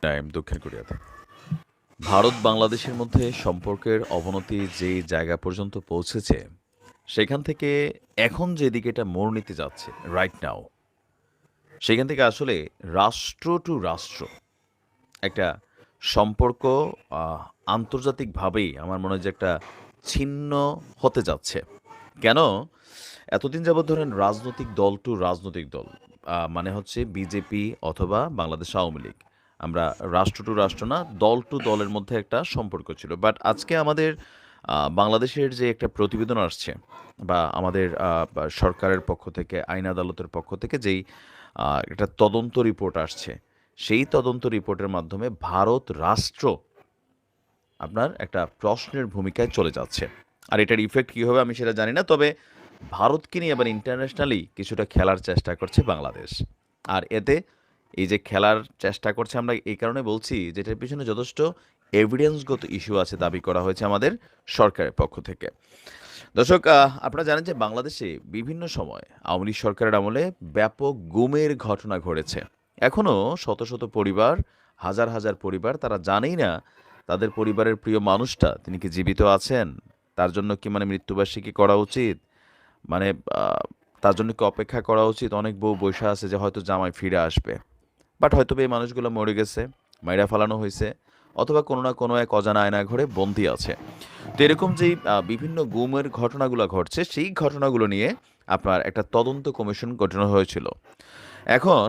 Time দক্ষিণ কোরিয়াতে। ভারত বাংলাদেশের মধ্যে সম্পর্কের অবনতি যে জায়গা পর্যন্ত পৌঁছেছে, সেখান থেকে এখন যেদিকে এটা মোড় নিতে যাচ্ছে রাইট নাও, সেখান থেকে আসলে রাষ্ট্র টু রাষ্ট্র একটা সম্পর্ক আহ, আন্তর্জাতিকভাবেই আমার মনে হয় যে একটা ছিন্ন হতে যাচ্ছে। কেন? এতদিন যাবৎ ধরেন রাজনৈতিক দল টু রাজনৈতিক দল, মানে হচ্ছে বিজেপি অথবা বাংলাদেশ আওয়ামী লীগ, আমরা রাষ্ট্র টু রাষ্ট্র না, দল টু দলের মধ্যে একটা সম্পর্ক ছিল। বাট আজকে আমাদের বাংলাদেশের যে একটা প্রতিবেদন আসছে, বা আমাদের বা সরকারের পক্ষ থেকে, আইন আদালতের পক্ষ থেকে যেই একটা তদন্ত রিপোর্ট আসছে, সেই তদন্ত রিপোর্টের মাধ্যমে ভারত রাষ্ট্র আপনার একটা প্রশ্নের ভূমিকায় চলে যাচ্ছে। আর এটার ইফেক্ট কী হবে আমি সেটা জানি না, তবে ভারতকে নিয়ে এবার ইন্টারন্যাশনালি কিছুটা খেলার চেষ্টা করছে বাংলাদেশ। আর এতে এই যে খেলার চেষ্টা করছে, আমরা এই কারণে বলছি যেটার পিছনে যথেষ্ট এভিডেন্সগত ইস্যু আছে দাবি করা হয়েছে আমাদের সরকারের পক্ষ থেকে। দর্শক, আপনারা জানেন যে বাংলাদেশে বিভিন্ন সময় আওয়ামী লীগ সরকারের আমলে ব্যাপক গুমের ঘটনা ঘটেছে। এখনও শত শত পরিবার, হাজার হাজার পরিবার, তারা জানেই না তাদের পরিবারের প্রিয় মানুষটা তিনি কি জীবিত আছেন, তার জন্য কি মানে মৃত্যুবার্ষিকী করা উচিত, মানে তার জন্য কি অপেক্ষা করা উচিত। অনেক বউ বৈশা আছে যে হয়তো জামাই ফিরে আসবে, বাট হয়তো এই মানুষগুলো মরে গেছে, মাইরা ফালানো হয়েছে, অথবা কোনো না কোনো এক অজানা আয়না ঘরে বন্দি আছে। তো এরকম যেই বিভিন্ন গুমের ঘটনাগুলো ঘটছে, সেই ঘটনাগুলো নিয়ে আপনার একটা তদন্ত কমিশন গঠন হয়েছিল। এখন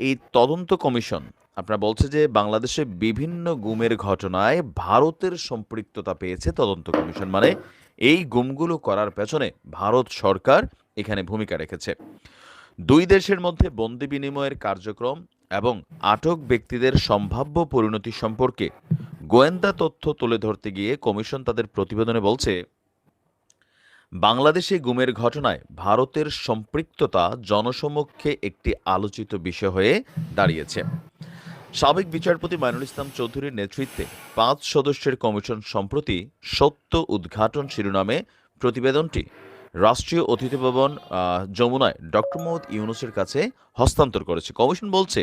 এই তদন্ত কমিশন আপনার বলছে যে বাংলাদেশে বিভিন্ন গুমের ঘটনায় ভারতের সম্পৃক্ততা পেয়েছে তদন্ত কমিশন, মানে এই গুমগুলো করার পেছনে ভারত সরকার এখানে ভূমিকা রেখেছে। দুই দেশের মধ্যে বন্দি বিনিময়ের কার্যক্রম এবং আটক ব্যক্তিদের সম্ভাব্য পরিণতি সম্পর্কে গোয়েন্দা তথ্য তুলে ধরতে গিয়ে কমিশন তাদের প্রতিবেদনে বলছে, বাংলাদেশে গুমের ঘটনায় ভারতের সম্পৃক্ততা জনসমক্ষে একটি আলোচিত বিষয় হয়ে দাঁড়িয়েছে। সাবেক বিচারপতি মাইনুল ইসলাম চৌধুরীর নেতৃত্বে 5 সদস্যের কমিশন সম্প্রতি সত্য উদ্ঘাটন শিরোনামে প্রতিবেদনটি রাষ্ট্রীয় অতিথি ভবন যমুনায় ডক্টর মোহাম্মদ ইউনূসের কাছে হস্তান্তর করেছে। কমিশন বলছে,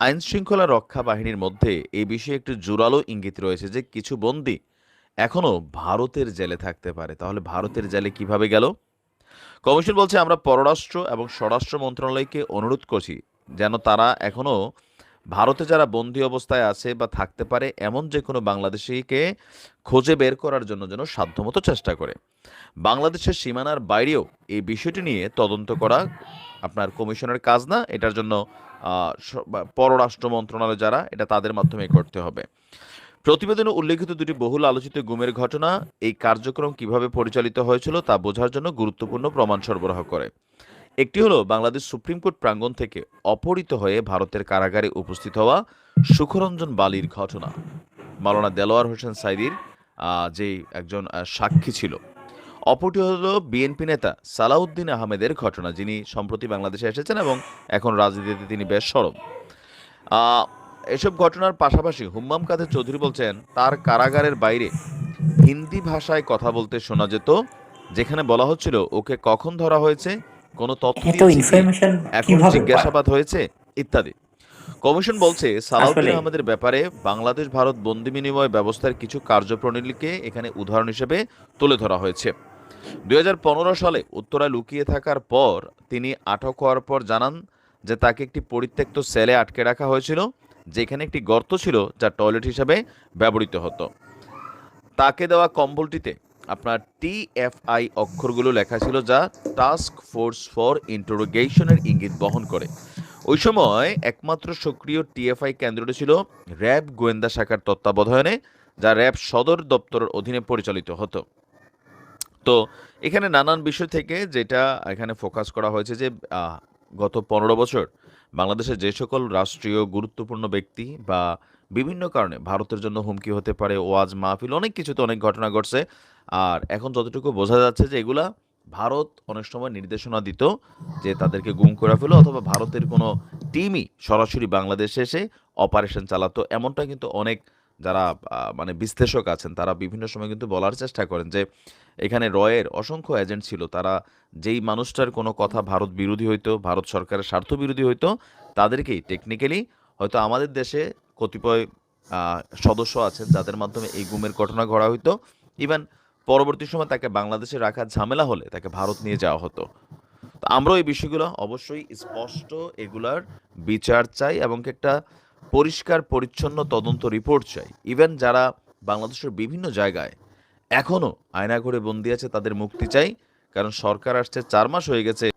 আইন শৃঙ্খলা রক্ষা বাহিনীর মধ্যে এই বিষয়ে একটি জোরালো ইঙ্গিত রয়েছে যে কিছু বন্দী এখনও ভারতের জেলে থাকতে পারে। তাহলে ভারতের জেলে কিভাবে গেল? কমিশন বলছে, আমরা পররাষ্ট্র এবং স্বরাষ্ট্র মন্ত্রণালয়কে অনুরোধ করছি যেন তারা এখনও ভারতে যারা বন্দী অবস্থায় আছে বা থাকতে পারে এমন যে কোনো বাংলাদেশিকে খুঁজে বের করার জন্য যেন সাধ্যমতো চেষ্টা করে। বাংলাদেশের সীমানার বাইরেও এই বিষয়টি নিয়ে তদন্ত করা আপনার কমিশনের কাজ না, এটার জন্য পররাষ্ট্র মন্ত্রণালয় যারা, এটা তাদের মাধ্যমে করতে হবে। প্রতিবেদনে উল্লেখিত দুটি বহুল আলোচিত গুমের ঘটনা এই কার্যক্রম কিভাবে পরিচালিত হয়েছিল তা বোঝার জন্য গুরুত্বপূর্ণ প্রমাণ সরবরাহ করে। একটি হলো বাংলাদেশ সুপ্রিম কোর্ট প্রাঙ্গণ থেকে অপহৃত হয়ে ভারতের কারাগারে উপস্থিত হওয়া সুখরঞ্জন বালির ঘটনা, মাওলানা দেলোয়ার হোসেন সাইদির যে একজন সাক্ষী ছিল। অপরটি হলো বিএনপি নেতা সালাউদ্দিন আহমেদের ঘটনা, যিনি সম্প্রতি বাংলাদেশে এসেছেন এবং এখন রাজনীতিতে তিনি বেশ সরব। আহ, এসব ঘটনার পাশাপাশি হুম্মাম কাদের চৌধুরী বলছেন, তার কারাগারের বাইরে হিন্দি ভাষায় কথা বলতে শোনা যেত, যেখানে বলা হচ্ছিল ওকে কখন ধরা হয়েছে, কোনো তথ্য এত দিয়েছে কি, ইনফরমেশন এখন কিভাবে পায়? জিজ্ঞাসাবাদ হয়েছে, ইত্যাদি। কমিশন বলছে, সালাউদ্দিন আসলে আহমেদের ব্যাপারে বাংলাদেশ ভারত বন্দি বিনিময় ব্যবস্থার কিছু কার্যপ্রণালীকে এখানে উদাহরণ হিসেবে তুলে ধরা হয়েছে। 2015 সালে উত্তরায় লুকিয়ে থাকার পর তিনি আটক হওয়ার পর জানান যে তাকে একটি পরিত্যক্ত সেলে আটকে রাখা হয়েছিল, যেখানে একটি গর্ত ছিল যা টয়লেট হিসেবে ব্যবহৃত হতো। তাকে দেওয়া কম্বলটিতে আপনার টিএফআই অক্ষরগুলো লেখা ছিল, যা টাস্ক ফোর্স ফর ইন্টারোগেশনের ইঙ্গিত বহন করে। ওই সময় একমাত্র সক্রিয় টিএফআই কেন্দ্রটি ছিল র্যাব গোয়েন্দা শাখার তত্ত্বাবধানে, যা র্যাব সদর দপ্তরের অধীনে পরিচালিত হতো। তো এখানে নানান বিষয় থেকে যেটা এখানে ফোকাস করা হয়েছে যে গত 15 বছর বাংলাদেশে যে সকল রাষ্ট্রীয় গুরুত্বপূর্ণ ব্যক্তি বা বিভিন্ন কারণে ভারতের জন্য হুমকি হতে পারে, ওয়াজ মাহফিল, অনেক কিছুতে অনেক ঘটনা ঘটছে। আর এখন যতটুকু বোঝা যাচ্ছে যে এগুলা ভারত অনেক সময় নির্দেশনা দিত যে তাদেরকে গুম করে ফেলো, অথবা ভারতের কোনো টিমই সরাসরি বাংলাদেশে এসে অপারেশন চালাতো। এমনটা কিন্তু অনেক যারা মানে বিশ্লেষক আছেন তারা বিভিন্ন সময় কিন্তু বলার চেষ্টা করেন যে এখানে রয়ের অসংখ্য এজেন্ট ছিল, তারা যেই মানুষটার কোনো কথা ভারত বিরোধী হইতো, ভারত সরকারের স্বার্থ বিরোধী হইতো, তাদেরকেই টেকনিক্যালি হয়তো আমাদের দেশে কতিপয় সদস্য আছেন যাদের মাধ্যমে এই গুমের ঘটনা ঘটা হইতো। ইভেন পরবর্তী সময় তাকে বাংলাদেশে রাখার ঝামেলা হলে তাকে ভারত নিয়ে যাওয়া হতো। তো আমরাও এই বিষয়গুলো অবশ্যই স্পষ্ট এগুলার বিচার চাই এবং কি একটা পরিষ্কার পরিচ্ছন্ন তদন্ত রিপোর্ট চাই। ইভেন যারা বাংলাদেশের বিভিন্ন জায়গায় এখনো আয়নাঘরে বন্দি আছে তাদের মুক্তি চাই। কারণ সরকার আসছে ৪ মাস হয়ে গেছে।